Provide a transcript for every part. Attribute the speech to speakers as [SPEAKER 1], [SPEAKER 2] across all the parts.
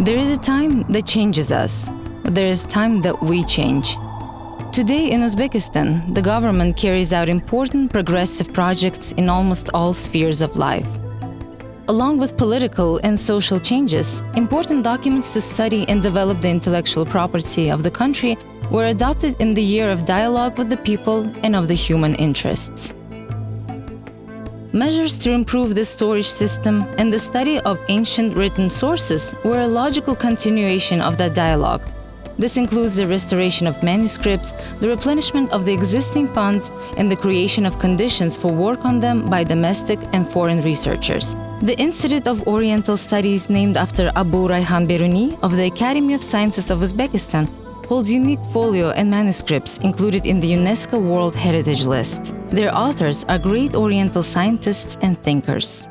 [SPEAKER 1] There is a time that changes us, but there is time that we change. Today in Uzbekistan, the government carries out important progressive projects in almost all spheres of life. Along with political and social changes, important documents to study and develop the intellectual property of the country were adopted in the year of dialogue with the people and of the human interests. Measures to improve the storage system and the study of ancient written sources were a logical continuation of that dialogue. This includes the restoration of manuscripts, the replenishment of the existing funds, and the creation of conditions for work on them by domestic and foreign researchers. The Institute of Oriental Studies, named after Abu Rayhan Beruni of the Academy of Sciences of Uzbekistan, holds unique folio and manuscripts included in the UNESCO World Heritage List. Their authors are great Oriental scientists and thinkers.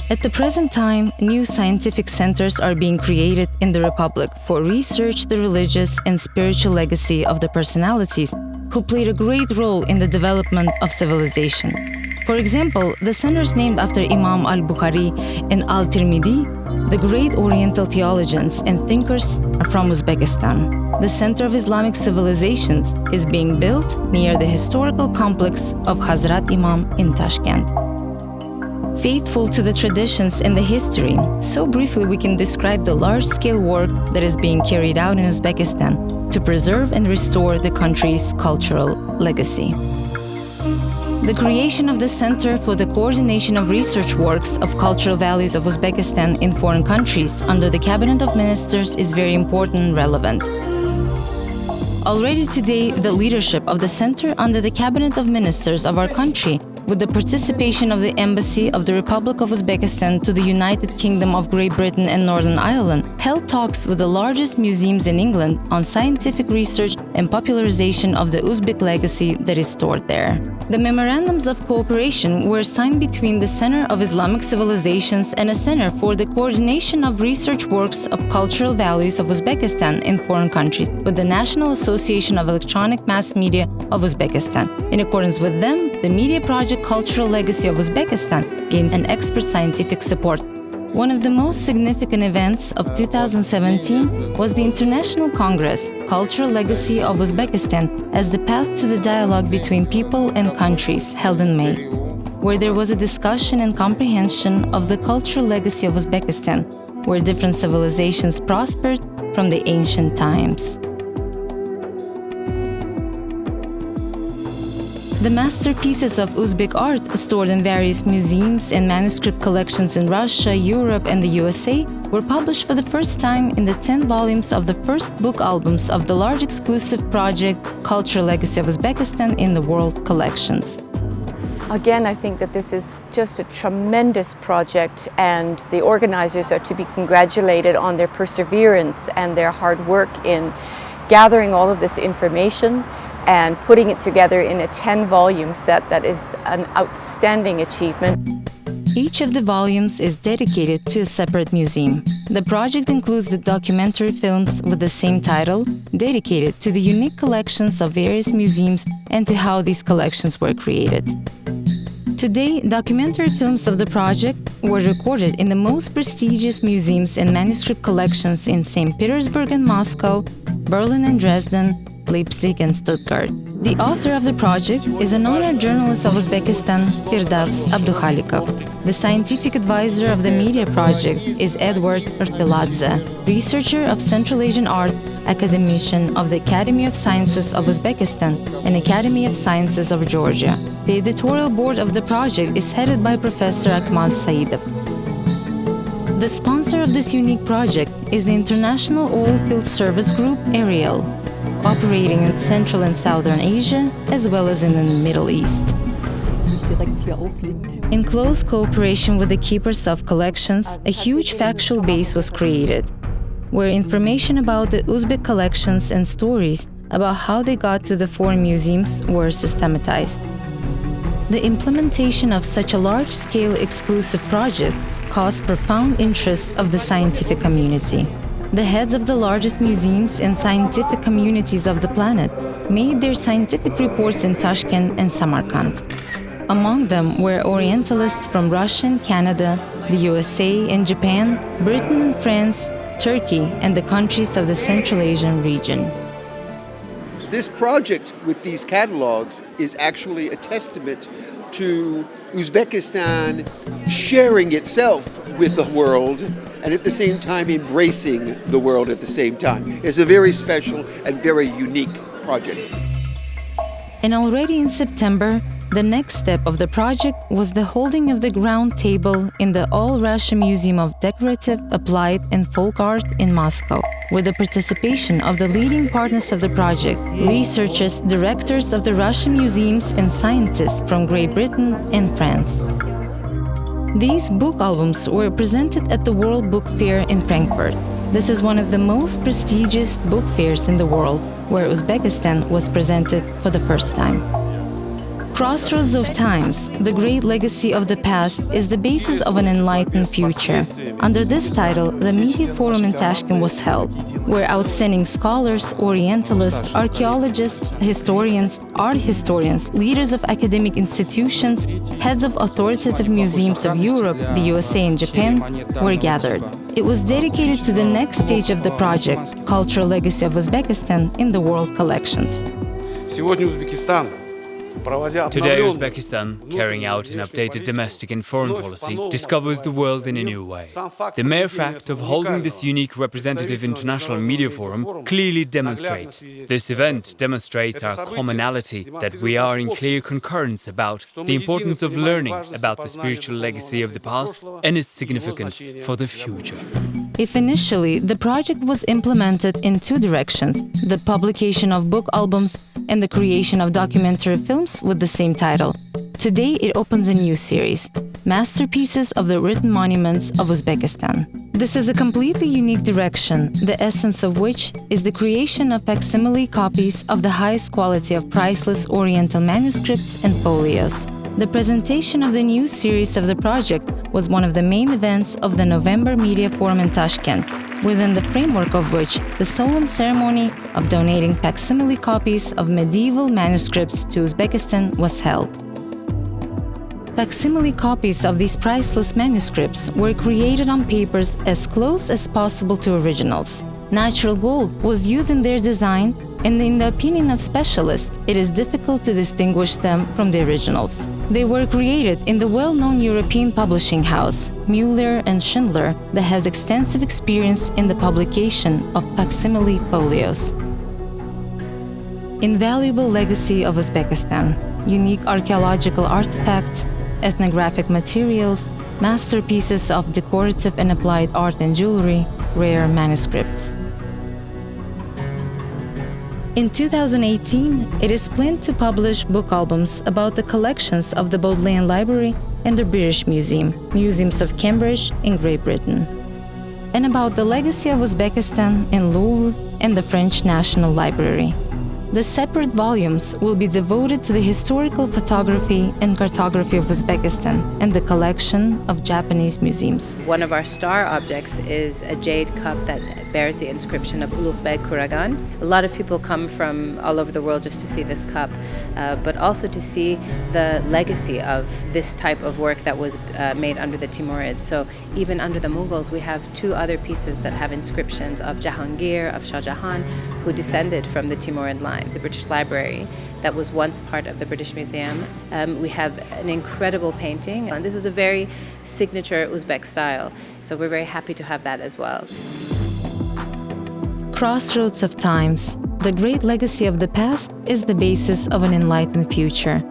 [SPEAKER 1] At the present time, new scientific centers are being created in the Republic for research the religious and spiritual legacy of the personalities who played a great role in the development of civilization. For example, the centers named after Imam al-Bukhari and al-Tirmidhi, the great Oriental theologians and thinkers, are from Uzbekistan. The Center of Islamic Civilizations is being built near the historical complex of Hazrat Imam in Tashkent. Faithful to the traditions and the history, so briefly we can describe the large-scale work that is being carried out in Uzbekistan to preserve and restore the country's cultural legacy. The creation of the Center for the Coordination of Research Works of Cultural Values of Uzbekistan in Foreign Countries under the Cabinet of Ministers is very important and relevant. Already today, the leadership of the Center under the Cabinet of Ministers of our country, with the participation of the Embassy of the Republic of Uzbekistan to the United Kingdom of Great Britain and Northern Ireland, held talks with the largest museums in England on scientific research and popularization of the Uzbek legacy that is stored there. The memorandums of cooperation were signed between the Center of Islamic Civilizations and a Center for the Coordination of Research Works of Cultural Values of Uzbekistan in Foreign Countries with the National Association of Electronic Mass Media of Uzbekistan. In accordance with them, the media project Cultural Legacy of Uzbekistan gained an expert scientific support. One of the most significant events of 2017 was the International Congress, Cultural Legacy of Uzbekistan as the Path to the Dialogue Between People and Countries, held in May, where there was a discussion and comprehension of the cultural legacy of Uzbekistan, where different civilizations prospered from the ancient times. The masterpieces of Uzbek art stored in various museums and manuscript collections in Russia, Europe, and the USA were published for the first time in the 10 volumes of the first book albums of the large exclusive project Cultural Legacy of Uzbekistan in the World Collections.
[SPEAKER 2] Again, I think that this is just a tremendous project, and the organizers are to be congratulated on their perseverance and their hard work in gathering all of this information and putting it together in a 10-volume set. That is an outstanding achievement.
[SPEAKER 1] Each of the volumes is dedicated to a separate museum. The project includes the documentary films with the same title, dedicated to the unique collections of various museums and to how these collections were created. Today, documentary films of the project were recorded in the most prestigious museums and manuscript collections in St. Petersburg and Moscow, Berlin and Dresden, Leipzig and Stuttgart. The author of the project is an honored journalist of Uzbekistan, Firdavs Abdukhalikov. The scientific advisor of the media project is Edward Erfiladze, researcher of Central Asian art, academician of the Academy of Sciences of Uzbekistan and Academy of Sciences of Georgia. The editorial board of the project is headed by Professor Akmal Saidov. The sponsor of this unique project is the International Oilfield Service Group, Ariel, operating in Central and Southern Asia, as well as in the Middle East. In close cooperation with the keepers of collections, a huge factual base was created, where information about the Uzbek collections and stories about how they got to the foreign museums were systematized. The implementation of such a large-scale exclusive project caused profound interest of the scientific community. The heads of the largest museums and scientific communities of the planet made their scientific reports in Tashkent and Samarkand. Among them were Orientalists from Russia and Canada, the USA and Japan, Britain and France, Turkey, and the countries of the Central Asian region.
[SPEAKER 3] This project with these catalogs is actually a testament to Uzbekistan sharing itself with the world and at the same time embracing the world at the same time. It's a very special and very unique project.
[SPEAKER 1] And already in September, the next step of the project was the holding of the ground table in the All-Russia Museum of Decorative, Applied and Folk Art in Moscow, with the participation of the leading partners of the project, researchers, directors of the Russian museums and scientists from Great Britain and France. These book albums were presented at the World Book Fair in Frankfurt. This is one of the most prestigious book fairs in the world, where Uzbekistan was presented for the first time. Crossroads of Times, the great legacy of the past, is the basis of an enlightened future. Under this title, the Media Forum in Tashkent was held, where outstanding scholars, Orientalists, archaeologists, historians, art historians, leaders of academic institutions, heads of authoritative museums of Europe, the USA and Japan were gathered. It was dedicated to the next stage of the project, Cultural Legacy of Uzbekistan in the World Collections.
[SPEAKER 4] Today, Uzbekistan, carrying out an updated domestic and foreign policy, discovers the world in a new way. The mere fact of holding this unique representative international media forum clearly demonstrates. This event demonstrates our commonality, that we are in clear concurrence about the importance of learning about the spiritual legacy of the past and its significance for the future.
[SPEAKER 1] If initially the project was implemented in two directions, the publication of book albums and the creation of documentary films with the same title, today it opens a new series, Masterpieces of the Written Monuments of Uzbekistan. This is a completely unique direction, the essence of which is the creation of facsimile copies of the highest quality of priceless Oriental manuscripts and folios. The presentation of the new series of the project was one of the main events of the November Media Forum in Tashkent, within the framework of which the solemn ceremony of donating facsimile copies of medieval manuscripts to Uzbekistan was held. Facsimile copies of these priceless manuscripts were created on papers as close as possible to originals. Natural gold was used in their design, and in the opinion of specialists, it is difficult to distinguish them from the originals. They were created in the well-known European publishing house, Müller and Schindler, that has extensive experience in the publication of facsimile folios. Invaluable legacy of Uzbekistan, unique archaeological artifacts, ethnographic materials, masterpieces of decorative and applied art and jewelry, rare manuscripts. In 2018, it is planned to publish book albums about the collections of the Bodleian Library and the British Museum, museums of Cambridge in Great Britain, and about the legacy of Uzbekistan in Louvre and the French National Library. The separate volumes will be devoted to the historical photography and cartography of Uzbekistan and the collection of Japanese museums.
[SPEAKER 5] One of our star objects is a jade cup that bears the inscription of Ulugh-Beg Kuragan. A lot of people come from all over the world just to see this cup, but also to see the legacy of this type of work that was made under the Timurids. So even under the Mughals, we have two other pieces that have inscriptions of Jahangir, of Shah Jahan, who descended from the Timurid line. The British Library, that was once part of the British Museum. We have an incredible painting, and this was a very signature Uzbek style, so we're very happy to have that as well.
[SPEAKER 1] Crossroads of Times, the great legacy of the past is the basis of an enlightened future.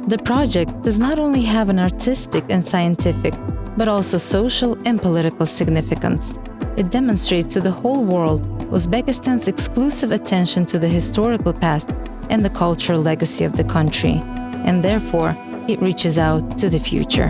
[SPEAKER 1] The project does not only have an artistic and scientific, but also social and political significance. It demonstrates to the whole world Uzbekistan's exclusive attention to the historical past and the cultural legacy of the country, and therefore it reaches out to the future.